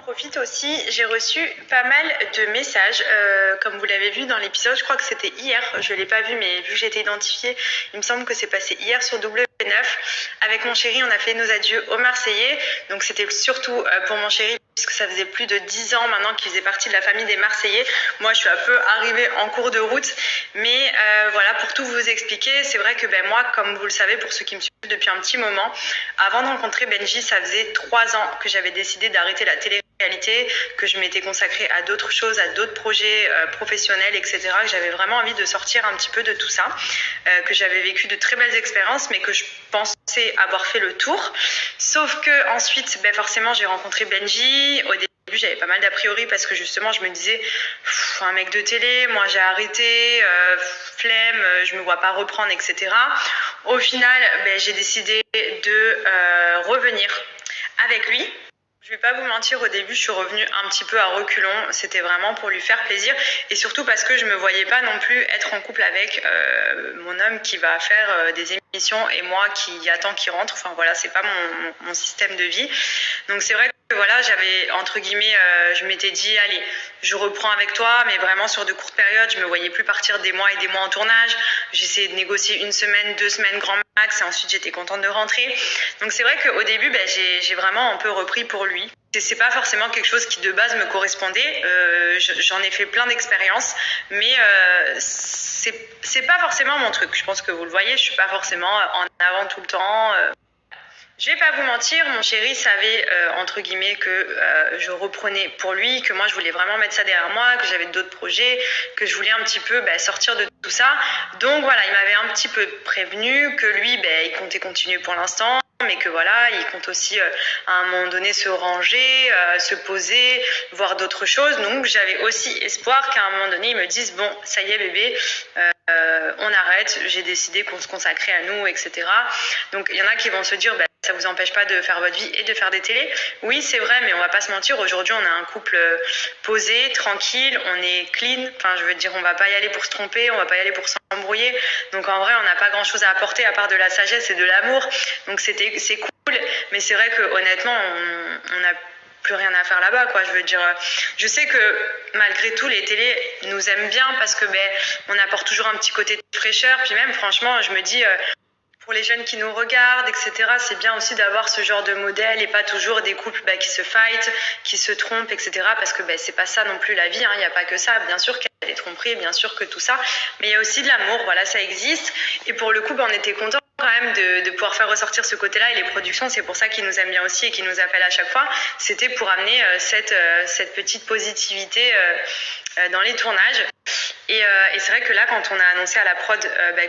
Profite aussi, j'ai reçu pas mal de messages, comme vous l'avez vu dans l'épisode, je crois que c'était hier, je ne l'ai pas vu mais vu que j'ai été identifiée, il me semble que c'est passé hier sur W9. Avec mon chéri, on a fait nos adieux aux Marseillais, donc c'était surtout pour mon chéri puisque ça faisait plus de 10 ans maintenant qu'il faisait partie de la famille des Marseillais. Moi je suis un peu arrivée en cours de route, mais voilà, pour tout vous expliquer, c'est vrai que moi, comme vous le savez, pour ceux qui me suivent depuis un petit moment, avant de rencontrer Benji, ça faisait 3 ans que j'avais décidé d'arrêter la télé-réalité, que je m'étais consacrée à d'autres choses, à d'autres projets professionnels, etc., que j'avais vraiment envie de sortir un petit peu de tout ça, que j'avais vécu de très belles expériences, mais que je pensais avoir fait le tour. Sauf que ensuite, forcément, j'ai rencontré Benji. Au début, j'avais pas mal d'a priori parce que justement, je me disais, un mec de télé, moi j'ai arrêté, flemme, je me vois pas reprendre, etc. Au final, j'ai décidé de revenir avec lui. Je vais pas vous mentir, au début, je suis revenue un petit peu à reculons. C'était vraiment pour lui faire plaisir et surtout parce que je me voyais pas non plus être en couple avec mon homme qui va faire des émissions et moi qui attends qu'il rentre. Enfin voilà, c'est pas mon système de vie. Donc c'est vrai que voilà, j'avais entre guillemets, je m'étais dit allez, je reprends avec toi, mais vraiment sur de courtes périodes. Je me voyais plus partir des mois et des mois en tournage. J'essayais de négocier 1 semaine, 2 semaines grand max et ensuite j'étais contente de rentrer. Donc c'est vrai qu'au début, j'ai vraiment un peu repris pour lui. C'est pas forcément quelque chose qui de base me correspondait. J'en ai fait plein d'expériences, mais c'est pas forcément mon truc. Je pense que vous le voyez, je suis pas forcément en avant tout le temps. Je vais pas vous mentir, mon chéri savait entre guillemets que je reprenais pour lui, que moi je voulais vraiment mettre ça derrière moi, que j'avais d'autres projets, que je voulais un petit peu sortir de tout ça. Donc voilà, il m'avait un petit peu prévenu que lui, il comptait continuer pour l'instant, mais que voilà, il compte aussi à un moment donné se ranger, se poser, voir d'autres choses. Donc j'avais aussi espoir qu'à un moment donné, il me dise bon, ça y est bébé, on arrête, j'ai décidé qu'on se consacrait à nous, etc. Donc il y en a qui vont se dire ça vous empêche pas de faire votre vie et de faire des télés. Oui, c'est vrai, mais on va pas se mentir, aujourd'hui on a un couple posé, tranquille, on est clean, enfin je veux dire, on va pas y aller pour se tromper, on va pas y aller pour s'embrouiller. Donc en vrai, on n'a pas grand chose à apporter à part de la sagesse et de l'amour. Donc c'est cool, mais c'est vrai que honnêtement, on n'a plus rien à faire là-bas, quoi. Je veux dire, je sais que malgré tout, les télés nous aiment bien parce que on apporte toujours un petit côté de fraîcheur. Puis même, franchement, je me dis, pour les jeunes qui nous regardent, etc., c'est bien aussi d'avoir ce genre de modèle et pas toujours des couples qui se fightent, qui se trompent, etc., parce que c'est pas ça non plus la vie, hein. Il n'y a pas que ça. Bien sûr qu'il y a des tromperies, bien sûr que tout ça, mais il y a aussi de l'amour, voilà, ça existe. Et pour le coup, on était contents quand même de pouvoir faire ressortir ce côté-là, et les productions, c'est pour ça qu'ils nous aiment bien aussi et qu'ils nous appellent à chaque fois. C'était pour amener cette petite positivité dans les tournages. Et c'est vrai que là, quand on a annoncé à la prod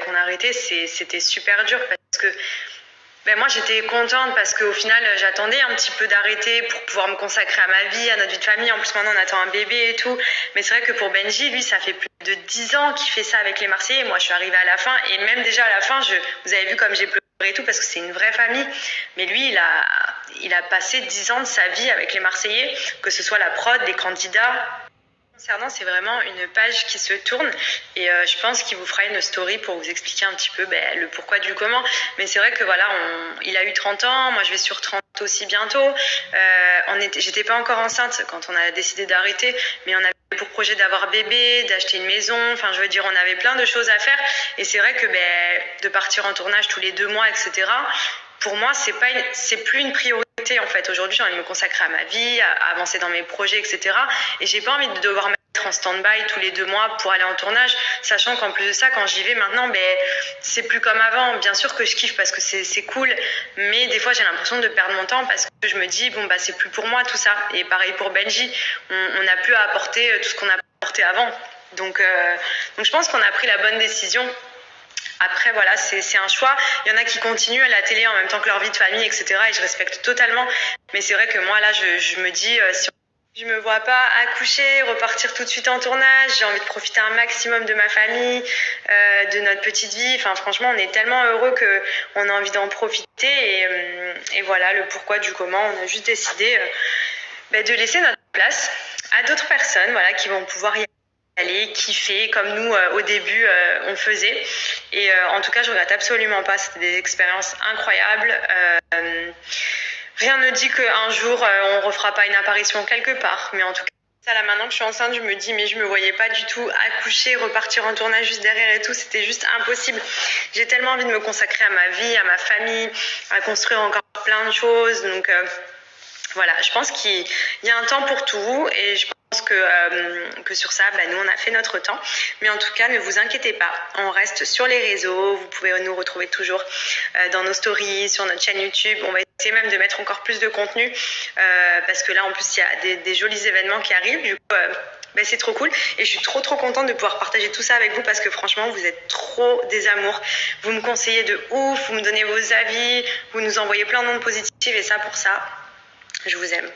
qu'on arrêtait, c'était super dur parce que moi j'étais contente parce qu'au final j'attendais un petit peu d'arrêter pour pouvoir me consacrer à ma vie, à notre vie de famille. En plus maintenant on attend un bébé et tout. Mais c'est vrai que pour Benji, lui ça fait plus de 10 ans qu'il fait ça avec les Marseillais. Moi je suis arrivée à la fin et même déjà à la fin, vous avez vu comme j'ai pleuré et tout parce que c'est une vraie famille. Mais lui il a passé 10 ans de sa vie avec les Marseillais, que ce soit la prod, les candidats. Concernant, c'est vraiment une page qui se tourne et je pense qu'il vous fera une story pour vous expliquer un petit peu le pourquoi du comment. Mais c'est vrai que voilà, il a eu 30 ans, moi je vais sur 30 aussi bientôt. J'étais pas encore enceinte quand on a décidé d'arrêter, mais on avait pour projet d'avoir bébé, d'acheter une maison. Enfin, je veux dire, on avait plein de choses à faire et c'est vrai que de partir en tournage tous les 2 mois, etc., pour moi, c'est plus une priorité en fait. Aujourd'hui, j'ai envie de me consacrer à ma vie, à avancer dans mes projets, etc. Et j'ai pas envie de devoir mettre en stand-by tous les 2 mois pour aller en tournage, sachant qu'en plus de ça, quand j'y vais maintenant, c'est plus comme avant. Bien sûr que je kiffe parce que c'est cool, mais des fois j'ai l'impression de perdre mon temps parce que je me dis c'est plus pour moi tout ça. Et pareil pour Benji, on n'a plus à apporter tout ce qu'on a apporté avant. Donc je pense qu'on a pris la bonne décision. Après, voilà, c'est un choix. Il y en a qui continuent à la télé en même temps que leur vie de famille, etc. Et je respecte totalement. Mais c'est vrai que moi, là, je me dis, si je me vois pas accoucher, repartir tout de suite en tournage. J'ai envie de profiter un maximum de ma famille, de notre petite vie. Enfin, franchement, on est tellement heureux qu'on a envie d'en profiter. Et voilà, le pourquoi du comment. On a juste décidé de laisser notre place à d'autres personnes, voilà, qui vont pouvoir y aller, kiffer comme nous au début on faisait. Et en tout cas je regrette absolument pas, c'était des expériences incroyables. Rien ne dit qu'un jour, on refera pas une apparition quelque part. Mais en tout cas, là, maintenant que je suis enceinte, je me dis, mais je me voyais pas du tout accoucher, repartir en tournage juste derrière et tout. C'était juste impossible. J'ai tellement envie de me consacrer à ma vie, à ma famille, à construire encore plein de choses. Donc, voilà, je pense qu'il y a un temps pour tout et je pense que sur ça, nous, on a fait notre temps. Mais en tout cas, ne vous inquiétez pas, on reste sur les réseaux. Vous pouvez nous retrouver toujours dans nos stories, sur notre chaîne YouTube. On va essayer même de mettre encore plus de contenu parce que là, en plus, il y a des jolis événements qui arrivent. Du coup, c'est trop cool et je suis trop contente de pouvoir partager tout ça avec vous parce que franchement, vous êtes trop des amours. Vous me conseillez de ouf, vous me donnez vos avis, vous nous envoyez plein d'ondes positives et ça, pour ça, je vous aime.